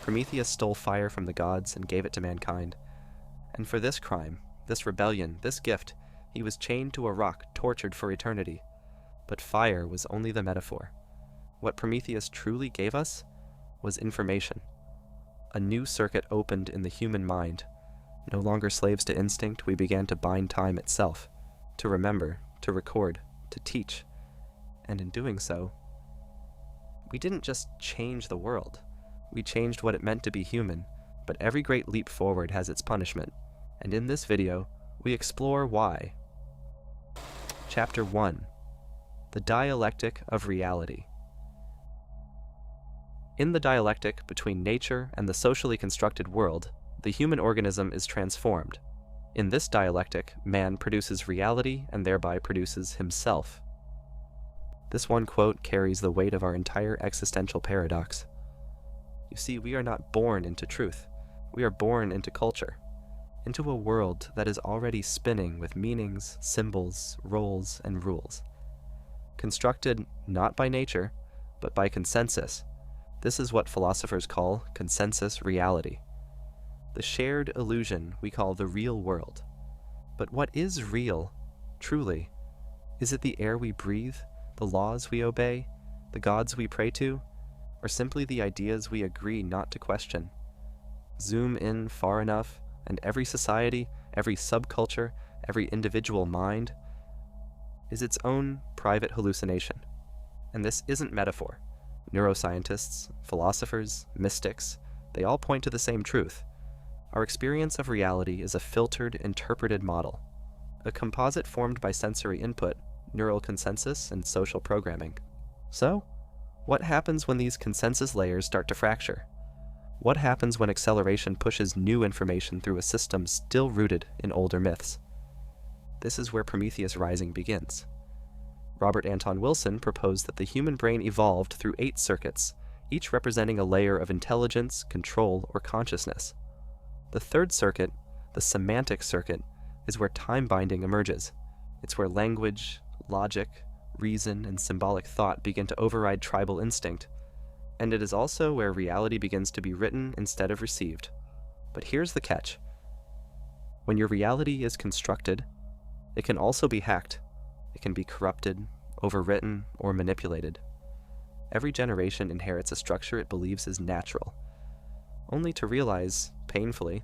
Prometheus stole fire from the gods and gave it to mankind. And for this crime, this rebellion, this gift, he was chained to a rock, tortured for eternity. But fire was only the metaphor. What Prometheus truly gave us was information. A new circuit opened in the human mind. No longer slaves to instinct, we began to bind time itself, to remember, to record, to teach. And in doing so, we didn't just change the world. We changed what it meant to be human, but every great leap forward has its punishment. And in this video, we explore why. Chapter 1. The Dialectic of Reality. In the dialectic between nature and the socially constructed world, the human organism is transformed. In this dialectic, man produces reality and thereby produces himself. This one quote carries the weight of our entire existential paradox. You see, we are not born into truth. We are born into culture, into a world that is already spinning with meanings, symbols, roles, and rules. Constructed not by nature, but by consensus. This is what philosophers call consensus reality. The shared illusion we call the real world. But what is real, truly? Is it the air we breathe, the laws we obey, the gods we pray to, or simply the ideas we agree not to question? Zoom in far enough, and every society, every subculture, every individual mind is its own private hallucination. And this isn't metaphor. Neuroscientists, philosophers, mystics, they all point to the same truth. Our experience of reality is a filtered, interpreted model, a composite formed by sensory input, neural consensus, and social programming. So, what happens when these consensus layers start to fracture? What happens when acceleration pushes new information through a system still rooted in older myths? This is where Prometheus Rising begins. Robert Anton Wilson proposed that the human brain evolved through 8 circuits, each representing a layer of intelligence, control, or consciousness. The third circuit, the semantic circuit, is where time binding emerges. It's where language, logic, reason, and symbolic thought begin to override tribal instinct. And it is also where reality begins to be written instead of received. But here's the catch. When your reality is constructed, it can also be hacked. It can be corrupted, overwritten, or manipulated. Every generation inherits a structure it believes is natural, only to realize, painfully,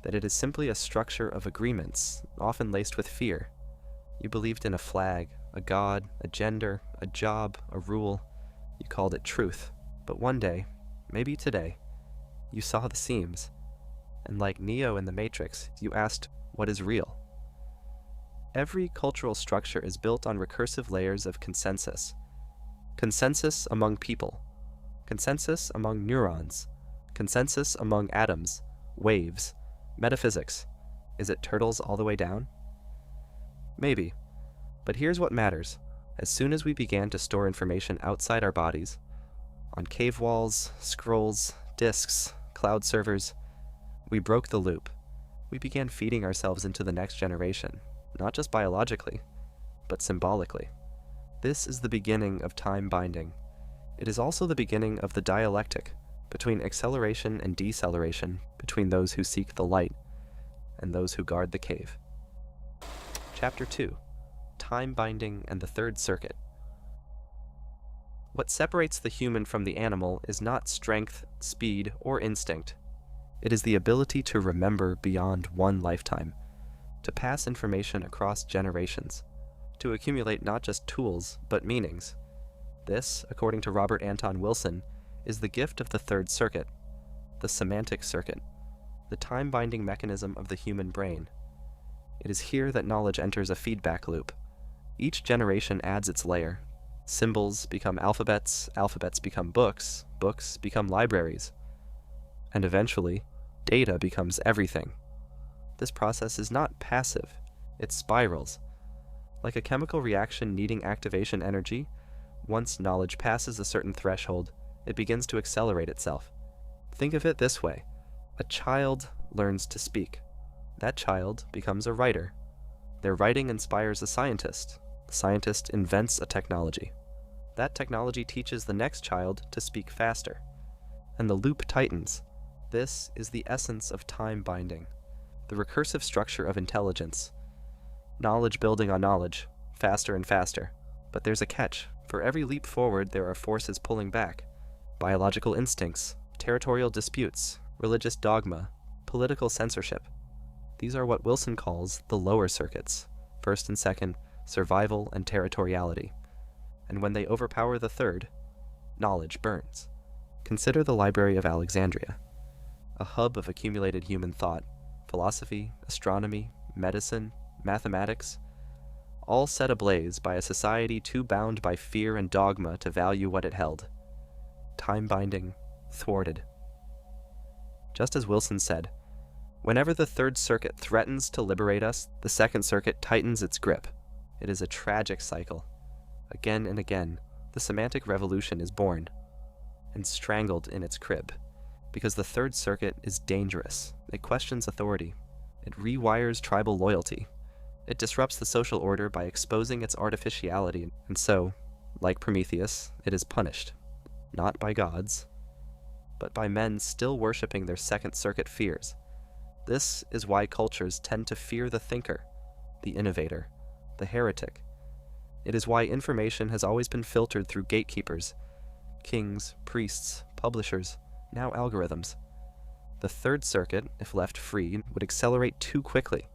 that it is simply a structure of agreements, often laced with fear. You believed in a flag, a god, a gender, a job, a rule. You called it truth. But one day, maybe today, you saw the seams, and like Neo in the Matrix, you asked, what is real? Every cultural structure is built on recursive layers of consensus. Consensus among people, consensus among neurons, consensus among atoms, waves, metaphysics. Is it turtles all the way down? Maybe. But here's what matters. As soon as we began to store information outside our bodies, on cave walls, scrolls, disks, cloud servers, we broke the loop. We began feeding ourselves into the next generation, not just biologically, but symbolically. This is the beginning of time binding. It is also the beginning of the dialectic between acceleration and deceleration, between those who seek the light and those who guard the cave. Chapter 2. Time binding and the third circuit. What separates the human from the animal is not strength, speed, or instinct. It is the ability to remember beyond one lifetime, to pass information across generations, to accumulate not just tools, but meanings. This, according to Robert Anton Wilson, is the gift of the third circuit, the semantic circuit, the time-binding mechanism of the human brain. It is here that knowledge enters a feedback loop. Each generation adds its layer. Symbols become alphabets, alphabets become books, books become libraries. And eventually, data becomes everything. This process is not passive, it spirals. Like a chemical reaction needing activation energy, once knowledge passes a certain threshold, it begins to accelerate itself. Think of it this way. A child learns to speak. That child becomes a writer. Their writing inspires a scientist. The scientist invents a technology. That technology teaches the next child to speak faster. And the loop tightens. This is the essence of time binding, the recursive structure of intelligence. Knowledge building on knowledge, faster and faster. But there's a catch. For every leap forward, there are forces pulling back. Biological instincts, territorial disputes, religious dogma, political censorship. These are what Wilson calls the lower circuits, first and second, survival and territoriality. And when they overpower the third, knowledge burns. Consider the Library of Alexandria, a hub of accumulated human thought, philosophy, astronomy, medicine, mathematics, all set ablaze by a society too bound by fear and dogma to value what it held. Time binding, thwarted. Just as Wilson said, whenever the Third Circuit threatens to liberate us, the Second Circuit tightens its grip. It is a tragic cycle. Again and again, the semantic revolution is born and strangled in its crib, because the Third Circuit is dangerous. It questions authority. It rewires tribal loyalty. It disrupts the social order by exposing its artificiality, and so, like Prometheus, it is punished, not by gods, but by men still worshipping their Second Circuit fears. This is why cultures tend to fear the thinker, the innovator, the heretic. It is why information has always been filtered through gatekeepers, kings, priests, publishers, now algorithms. The Third Circuit, if left free, would accelerate too quickly.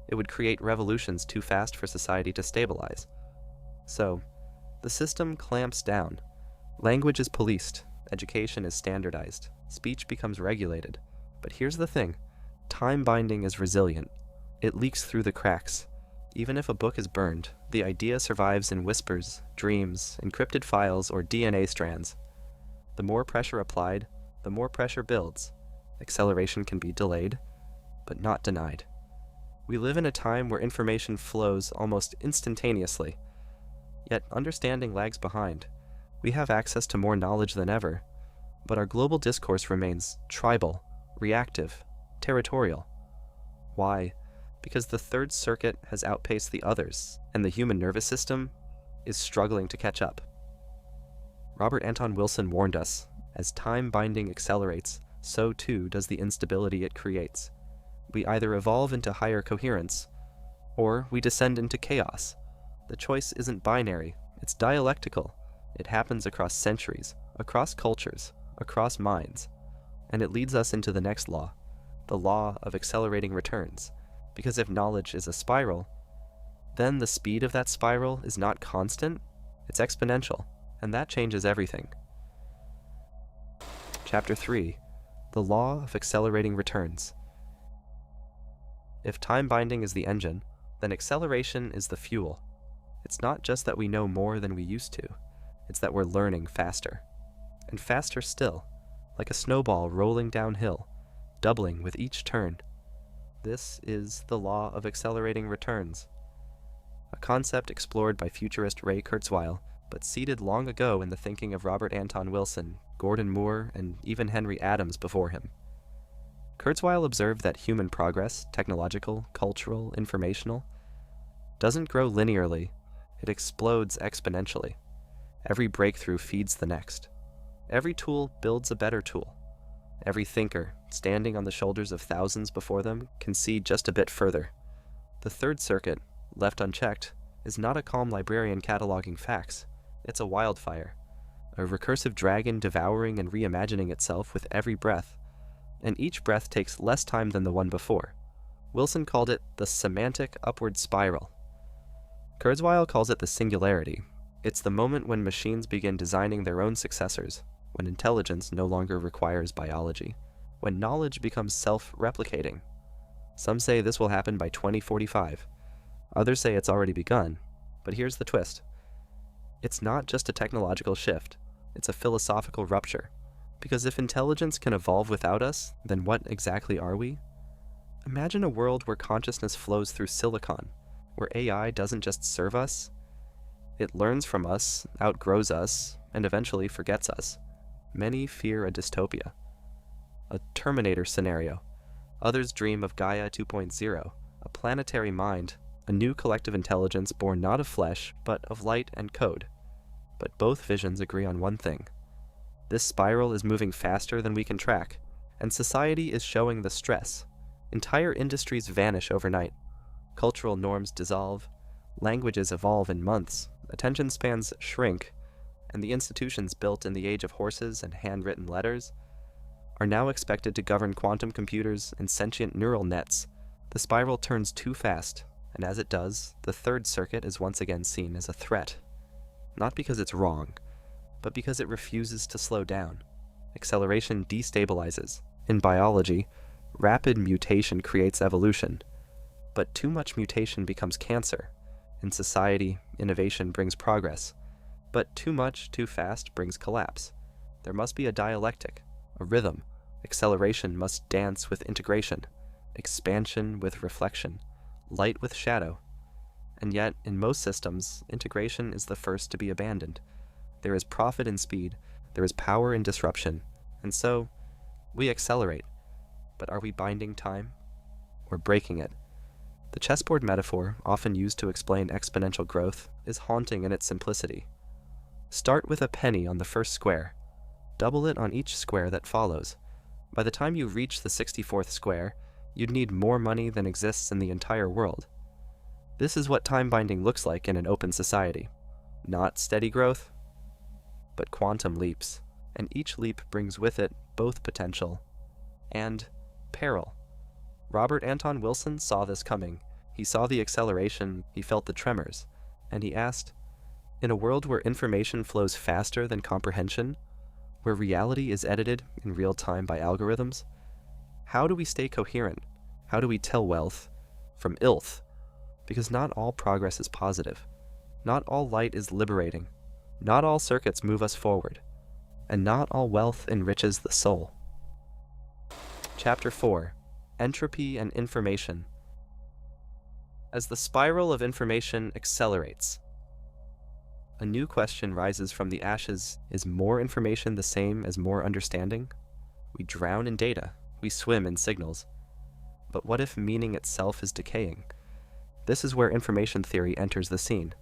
It would create revolutions too fast for society to stabilize. So, the system clamps down. Language is policed, education is standardized, speech becomes regulated. But here's the thing, time binding is resilient. It leaks through the cracks. Even if a book is burned, the idea survives in whispers, dreams, encrypted files, or DNA strands. The more pressure applied, the more pressure builds. Acceleration can be delayed, but not denied. We live in a time where information flows almost instantaneously, yet understanding lags behind. We have access to more knowledge than ever, but our global discourse remains tribal, reactive, territorial. Why? Because the Third Circuit has outpaced the others, and the human nervous system is struggling to catch up. Robert Anton Wilson warned us, as time binding accelerates, so too does the instability it creates. We either evolve into higher coherence, or we descend into chaos. The choice isn't binary, it's dialectical. It happens across centuries, across cultures, across minds, and it leads us into the next law, the law of accelerating returns. Because if knowledge is a spiral, then the speed of that spiral is not constant, it's exponential, and that changes everything. Chapter 3. The Law of Accelerating Returns. If time binding is the engine, then acceleration is the fuel. It's not just that we know more than we used to, it's that we're learning faster. And faster still, like a snowball rolling downhill, doubling with each turn. This is the law of accelerating returns, a concept explored by futurist Ray Kurzweil, but seeded long ago in the thinking of Robert Anton Wilson, Gordon Moore, and even Henry Adams before him. Kurzweil observed that human progress, technological, cultural, informational, doesn't grow linearly, it explodes exponentially. Every breakthrough feeds the next. Every tool builds a better tool. Every thinker, standing on the shoulders of thousands before them, can see just a bit further. The Third Circuit, left unchecked, is not a calm librarian cataloging facts. It's a wildfire, a recursive dragon devouring and reimagining itself with every breath, and each breath takes less time than the one before. Wilson called it the semantic upward spiral. Kurzweil calls it the singularity. It's the moment when machines begin designing their own successors, when intelligence no longer requires biology, when knowledge becomes self-replicating. Some say this will happen by 2045. Others say it's already begun. But here's the twist. It's not just a technological shift, it's a philosophical rupture. Because if intelligence can evolve without us, then what exactly are we? Imagine a world where consciousness flows through silicon, where AI doesn't just serve us, it learns from us, outgrows us, and eventually forgets us. Many fear a dystopia, a Terminator scenario. Others dream of Gaia 2.0, a planetary mind, a new collective intelligence born not of flesh, but of light and code. But both visions agree on one thing. This spiral is moving faster than we can track, And society is showing the stress. Entire industries vanish overnight. Cultural norms dissolve. Languages evolve in months. Attention spans shrink. And the institutions built in the age of horses and handwritten letters are now expected to govern quantum computers and sentient neural nets. The spiral turns too fast, and as it does, the third circuit is once again seen as a threat. Not because it's wrong, but because it refuses to slow down. Acceleration destabilizes. In biology, rapid mutation creates evolution, but too much mutation becomes cancer. In society, innovation brings progress, but too much, too fast brings collapse. There must be a dialectic, a rhythm. Acceleration must dance with integration, expansion with reflection, light with shadow. And yet, in most systems, integration is the first to be abandoned. There is profit in speed, there is power in disruption, and so, we accelerate. But are we binding time? Or breaking it? The chessboard metaphor, often used to explain exponential growth, is haunting in its simplicity. Start with a penny on the first square. Double it on each square that follows. By the time you reach the 64th square, you'd need more money than exists in the entire world. This is what time binding looks like in an open society. Not steady growth, but quantum leaps, and each leap brings with it both potential and peril. Robert Anton Wilson saw this coming. He saw the acceleration, he felt the tremors, and he asked, in a world where information flows faster than comprehension, where reality is edited in real time by algorithms, how do we stay coherent? How do we tell wealth from ilth? Because not all progress is positive. Not all light is liberating. Not all circuits move us forward. And not all wealth enriches the soul. Chapter 4. Entropy and Information. As the spiral of information accelerates, a new question rises from the ashes. Is more information the same as more understanding? We drown in data. We swim in signals. But what if meaning itself is decaying? This is where information theory enters the scene.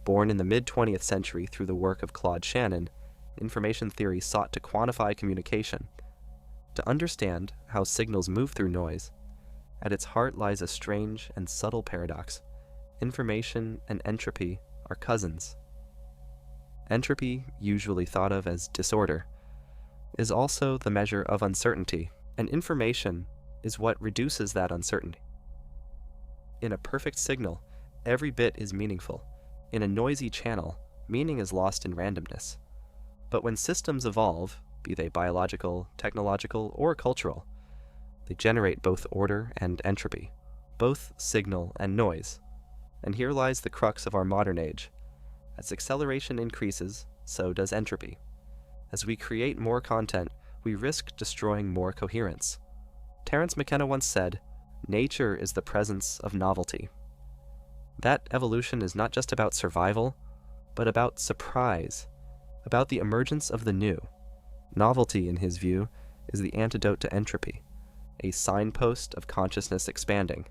Born in the mid-20th century through the work of Claude Shannon, information theory sought to quantify communication. To understand how signals move through noise, at its heart lies a strange and subtle paradox. Information and entropy are cousins. Entropy, usually thought of as disorder, is also the measure of uncertainty, and information is what reduces that uncertainty. In a perfect signal, every bit is meaningful. In a noisy channel, meaning is lost in randomness. But when systems evolve, be they biological, technological, or cultural, they generate both order and entropy, both signal and noise. And here lies the crux of our modern age. As acceleration increases, so does entropy. As we create more content, we risk destroying more coherence. Terence McKenna once said, "Nature is the presence of novelty." That evolution is not just about survival, but about surprise, about the emergence of the new. Novelty, in his view, is the antidote to entropy, a signpost of consciousness expanding.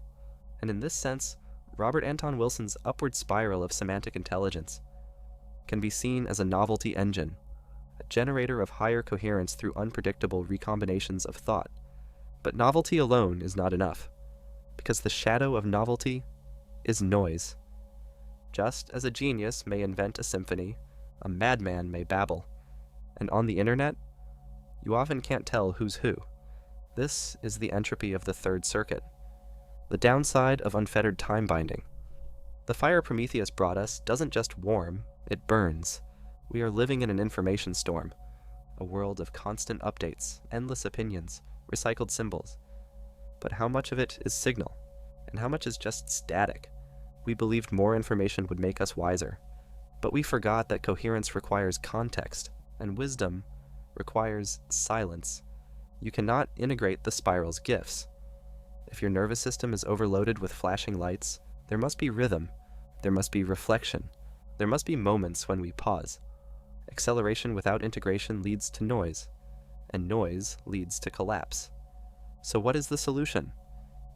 And in this sense, Robert Anton Wilson's upward spiral of semantic intelligence can be seen as a novelty engine, a generator of higher coherence through unpredictable recombinations of thought. But novelty alone is not enough, because the shadow of novelty is noise. Just as a genius may invent a symphony, a madman may babble. And on the internet, you often can't tell who's who. This is the entropy of the third circuit, the downside of unfettered time binding. The fire Prometheus brought us doesn't just warm, it burns. We are living in an information storm, a world of constant updates, endless opinions, recycled symbols. But how much of it is signal, and how much is just static? We believed more information would make us wiser, but we forgot that coherence requires context, and wisdom requires silence. You cannot integrate the spiral's gifts. If your nervous system is overloaded with flashing lights, there must be rhythm, there must be reflection, there must be moments when we pause. Acceleration without integration leads to noise, and noise leads to collapse. So what is the solution?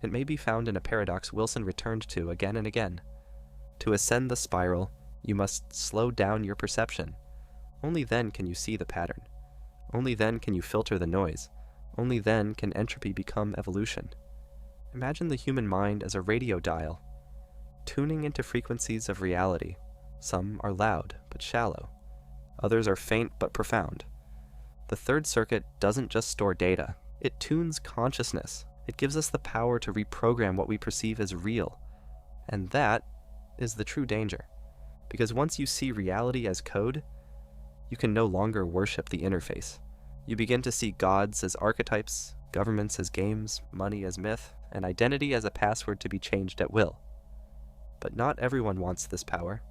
It may be found in a paradox Wilson returned to again and again. To ascend the spiral, you must slow down your perception. Only then can you see the pattern. Only then can you filter the noise. Only then can entropy become evolution. Imagine the human mind as a radio dial, tuning into frequencies of reality. Some are loud but shallow. Others are faint but profound. The third circuit doesn't just store data. It tunes consciousness. It gives us the power to reprogram what we perceive as real. And that is the true danger. Because once you see reality as code, you can no longer worship the interface. You begin to see gods as archetypes, governments as games, money as myth, and identity as a password to be changed at will. But not everyone wants this power.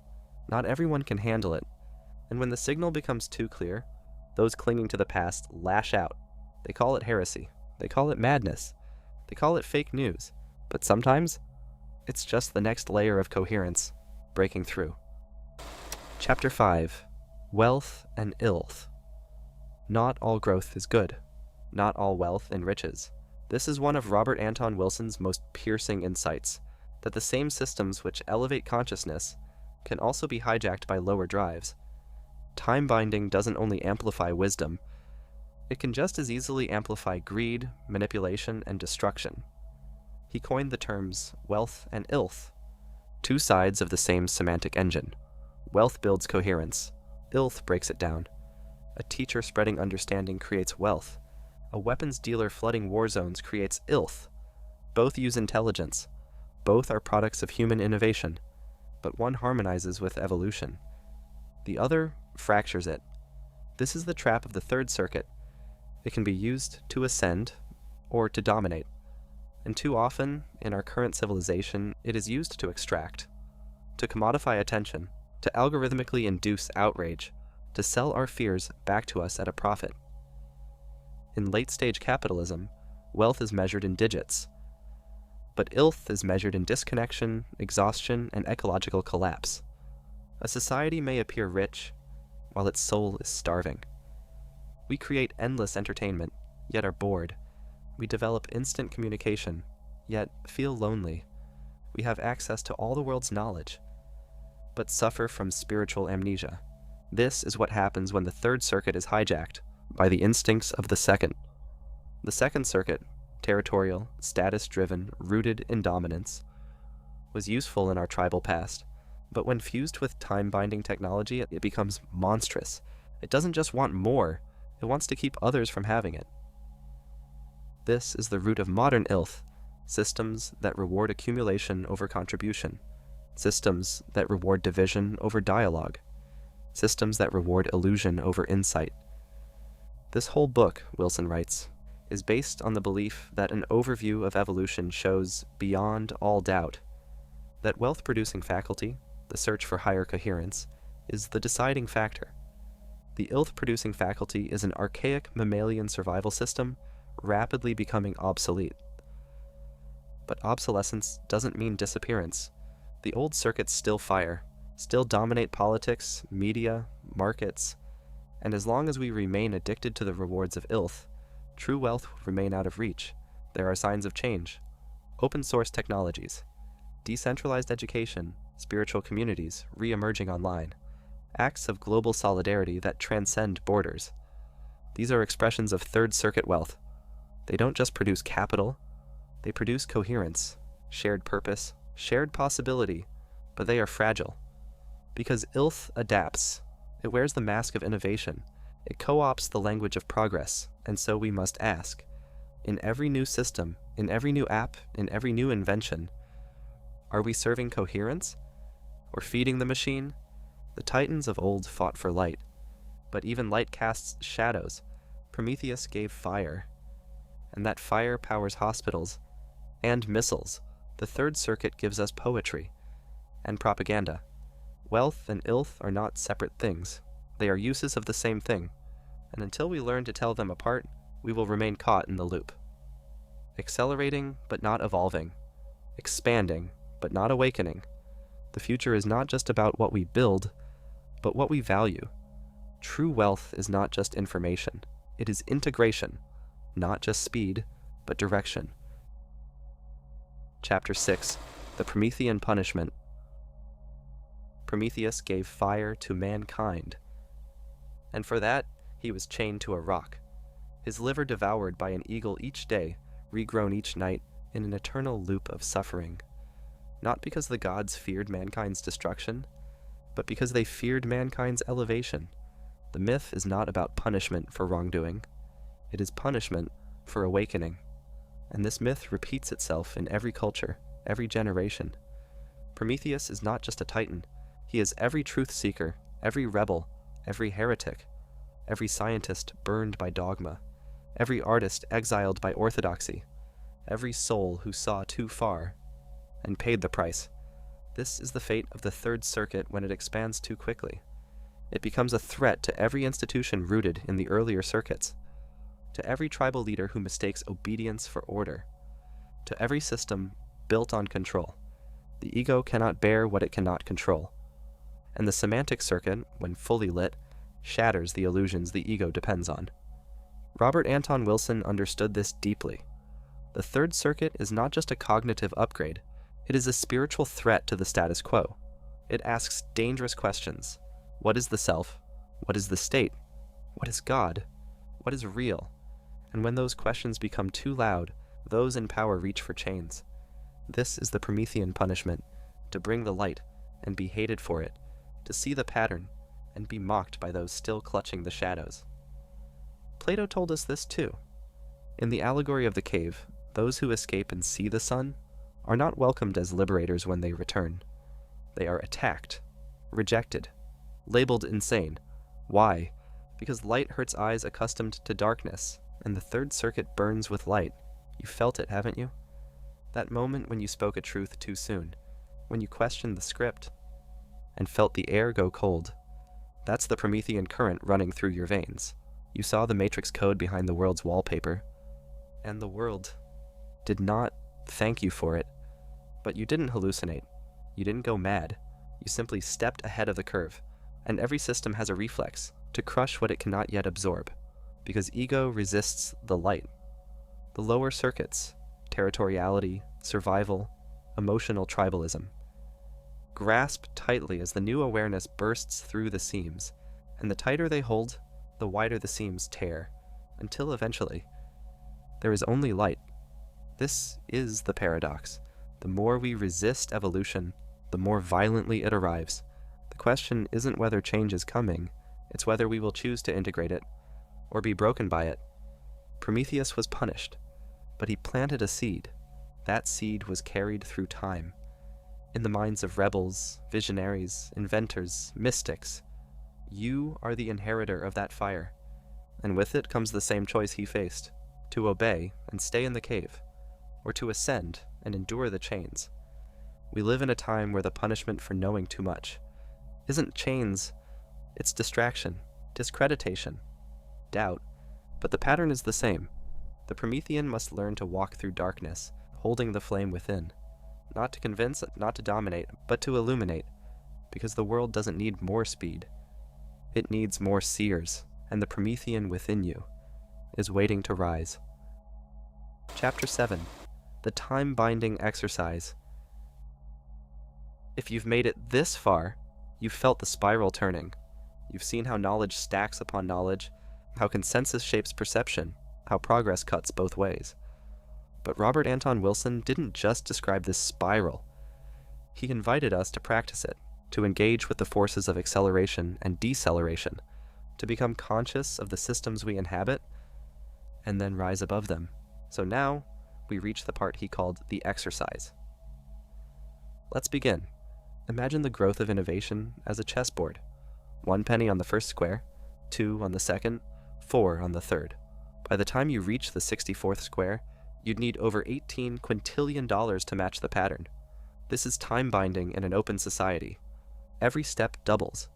Not everyone can handle it. And when the signal becomes too clear, those clinging to the past lash out. They call it heresy. They call it madness. They call it fake news. But sometimes, it's just the next layer of coherence breaking through. Chapter 5. Wealth and Illth. Not all growth is good. Not all wealth enriches. This is one of Robert Anton Wilson's most piercing insights, that the same systems which elevate consciousness can also be hijacked by lower drives. Time binding doesn't only amplify wisdom, it can just as easily amplify greed, manipulation, and destruction. He coined the terms wealth and illth, two sides of the same semantic engine. Wealth builds coherence, illth breaks it down. A teacher spreading understanding creates wealth. A weapons dealer flooding war zones creates illth. Both use intelligence. Both are products of human innovation, but one harmonizes with evolution. The other fractures it. This is the trap of the third circuit. It can be used to ascend or to dominate. And too often, in our current civilization, it is used to extract, to commodify attention, to algorithmically induce outrage, to sell our fears back to us at a profit. In late-stage capitalism, wealth is measured in digits, but illth is measured in disconnection, exhaustion, and ecological collapse. A society may appear rich, while its soul is starving. We create endless entertainment, yet are bored. We develop instant communication, yet feel lonely. We have access to all the world's knowledge, but suffer from spiritual amnesia. This is what happens when the third circuit is hijacked by the instincts of the second. The second circuit, territorial, status-driven, rooted in dominance, was useful in our tribal past, but when fused with time-binding technology, it becomes monstrous. It doesn't just want more, it wants to keep others from having it. This is the root of modern illth, systems that reward accumulation over contribution, systems that reward division over dialogue, systems that reward illusion over insight. This whole book, Wilson writes, is based on the belief that an overview of evolution shows beyond all doubt that wealth-producing faculty, the search for higher coherence, is the deciding factor. The illth-producing faculty is an archaic mammalian survival system rapidly becoming obsolete. But obsolescence doesn't mean disappearance. The old circuits still fire, still dominate politics, media, markets, and as long as we remain addicted to the rewards of illth, true wealth will remain out of reach. There are signs of change. Open source technologies, decentralized education, spiritual communities re-emerging online, acts of global solidarity that transcend borders. These are expressions of third circuit wealth. They don't just produce capital, they produce coherence, shared purpose, shared possibility, but they are fragile. Because illth adapts, it wears the mask of innovation, it co-opts the language of progress, and so we must ask, in every new system, in every new app, in every new invention, are we serving coherence? Or feeding the machine? The titans of old fought for light, but even light casts shadows. Prometheus gave fire, and that fire powers hospitals and missiles. The third circuit gives us poetry and propaganda. Wealth and illth are not separate things. They are uses of the same thing, and until we learn to tell them apart, we will remain caught in the loop. Accelerating, but not evolving. Expanding, but not awakening. The future is not just about what we build, but what we value. True wealth is not just information. It is integration, not just speed, but direction. Chapter 6. The Promethean Punishment. Prometheus gave fire to mankind, and for that he was chained to a rock. his liver devoured by an eagle each day, regrown each night, in an eternal loop of suffering. Not because the gods feared mankind's destruction, but because they feared mankind's elevation. The myth is not about punishment for wrongdoing. It is punishment for awakening. And this myth repeats itself in every culture, every generation. Prometheus is not just a titan. He is every truth seeker, every rebel, every heretic, every scientist burned by dogma, every artist exiled by orthodoxy, every soul who saw too far and paid the price. This is the fate of the Third Circuit when it expands too quickly. It becomes a threat to every institution rooted in the earlier circuits, to every tribal leader who mistakes obedience for order, to every system built on control. The ego cannot bear what it cannot control. And the semantic circuit, when fully lit, shatters the illusions the ego depends on. Robert Anton Wilson understood this deeply. The Third Circuit is not just a cognitive upgrade, it is a spiritual threat to the status quo. It asks dangerous questions. What is the self? What is the state? What is God? What is real? And when those questions become too loud, those in power reach for chains. This is the Promethean punishment, to bring the light and be hated for it, to see the pattern and be mocked by those still clutching the shadows. Plato told us this too. In the allegory of the cave, those who escape and see the sun are not welcomed as liberators when they return. They are attacked, rejected, labeled insane. Why? Because light hurts eyes accustomed to darkness, and the Third Circuit burns with light. You felt it, haven't you? That moment when you spoke a truth too soon, when you questioned the script, and felt the air go cold. That's the Promethean current running through your veins. You saw the matrix code behind the world's wallpaper, and the world did not thank you for it. But you didn't hallucinate. You didn't go mad. You simply stepped ahead of the curve. And every system has a reflex to crush what it cannot yet absorb, because ego resists the light. The lower circuits, territoriality, survival, emotional tribalism, grasp tightly as the new awareness bursts through the seams, and the tighter they hold, the wider the seams tear, until eventually there is only light. This is the paradox. The more we resist evolution, the more violently it arrives. The question isn't whether change is coming, it's whether we will choose to integrate it, or be broken by it. Prometheus was punished, but he planted a seed. That seed was carried through time. In the minds of rebels, visionaries, inventors, mystics, you are the inheritor of that fire, and with it comes the same choice he faced, to obey and stay in the cave, or to ascend and endure the chains. We live in a time where the punishment for knowing too much isn't chains, it's distraction, discreditation, doubt, but the pattern is the same. The Promethean must learn to walk through darkness, holding the flame within, not to convince, not to dominate, but to illuminate, because the world doesn't need more speed. It needs more seers, and the Promethean within you is waiting to rise. Chapter 7. The Time-Binding Exercise. If you've made it this far, you've felt the spiral turning. You've seen how knowledge stacks upon knowledge, how consensus shapes perception, how progress cuts both ways. But Robert Anton Wilson didn't just describe this spiral. He invited us to practice it, to engage with the forces of acceleration and deceleration, to become conscious of the systems we inhabit, and then rise above them. So now, we reach the part he called the exercise. Let's begin. Imagine the growth of innovation as a chessboard. 1 penny on the first square, 2 on the second, 4 on the third. By the time you reach the 64th square, you'd need over $18 quintillion to match the pattern. This is time binding in an open society. Every step doubles.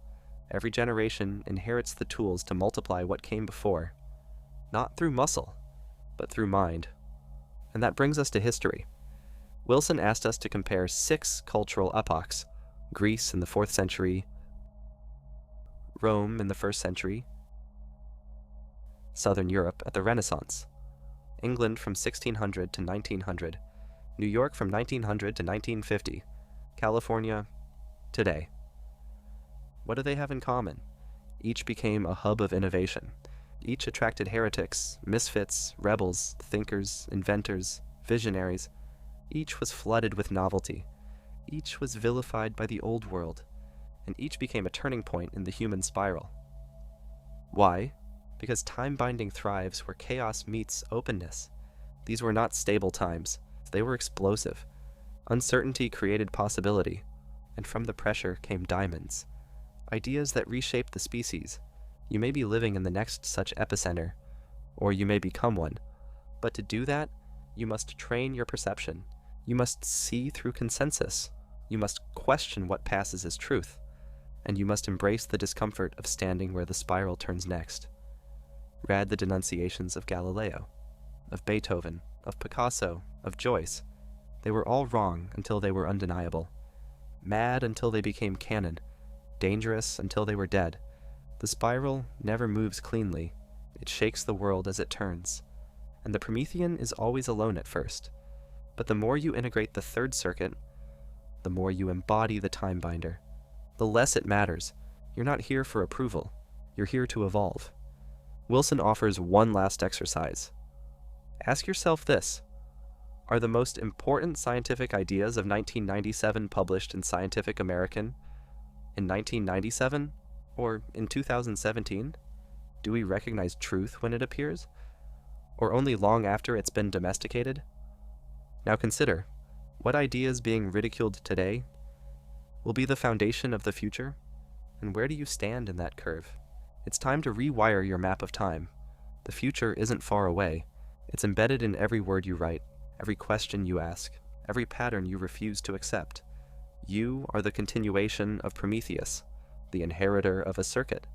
Every generation inherits the tools to multiply what came before. Not through muscle, but through mind. And that brings us to history. Wilson asked us to compare 6 cultural epochs: Greece in the 4th century, Rome in the 1st century, Southern Europe at the Renaissance, England from 1600 to 1900, New York from 1900 to 1950, California today. What do they have in common? Each became a hub of innovation. Each attracted heretics, misfits, rebels, thinkers, inventors, visionaries. Each was flooded with novelty. Each was vilified by the old world, and each became a turning point in the human spiral. Why? Because time-binding thrives where chaos meets openness. These were not stable times. They were explosive. Uncertainty created possibility, and from the pressure came diamonds. Ideas that reshaped the species. You may be living in the next such epicenter, or you may become one. But to do that, you must train your perception. You must see through consensus. You must question what passes as truth. And you must embrace the discomfort of standing where the spiral turns next. Read the denunciations of Galileo, of Beethoven, of Picasso, of Joyce. They were all wrong until they were undeniable. Mad until they became canon. Dangerous until they were dead. The spiral never moves cleanly. It shakes the world as it turns. And the Promethean is always alone at first. But the more you integrate the third circuit, the more you embody the time binder. The less it matters. You're not here for approval. You're here to evolve. Wilson offers one last exercise. Ask yourself this. Are the most important scientific ideas of 1997 published in Scientific American in 1997 or in 2017? Do we recognize truth when it appears? Or only long after it's been domesticated? Now consider, what ideas being ridiculed today will be the foundation of the future? And where do you stand in that curve? It's time to rewire your map of time. The future isn't far away. It's embedded in every word you write, every question you ask, every pattern you refuse to accept. You are the continuation of Prometheus, the inheritor of a circuit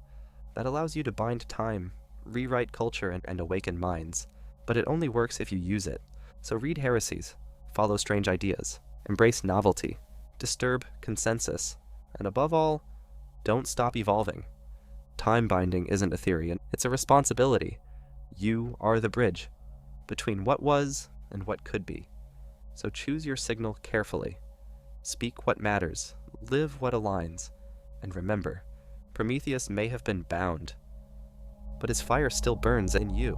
that allows you to bind time, rewrite culture, and awaken minds. But it only works if you use it. So read heresies, follow strange ideas, embrace novelty, disturb consensus, and above all, don't stop evolving. Time binding isn't a theory, it's a responsibility. You are the bridge between what was and what could be. So choose your signal carefully. Speak what matters, live what aligns, and remember, Prometheus may have been bound, but his fire still burns in you.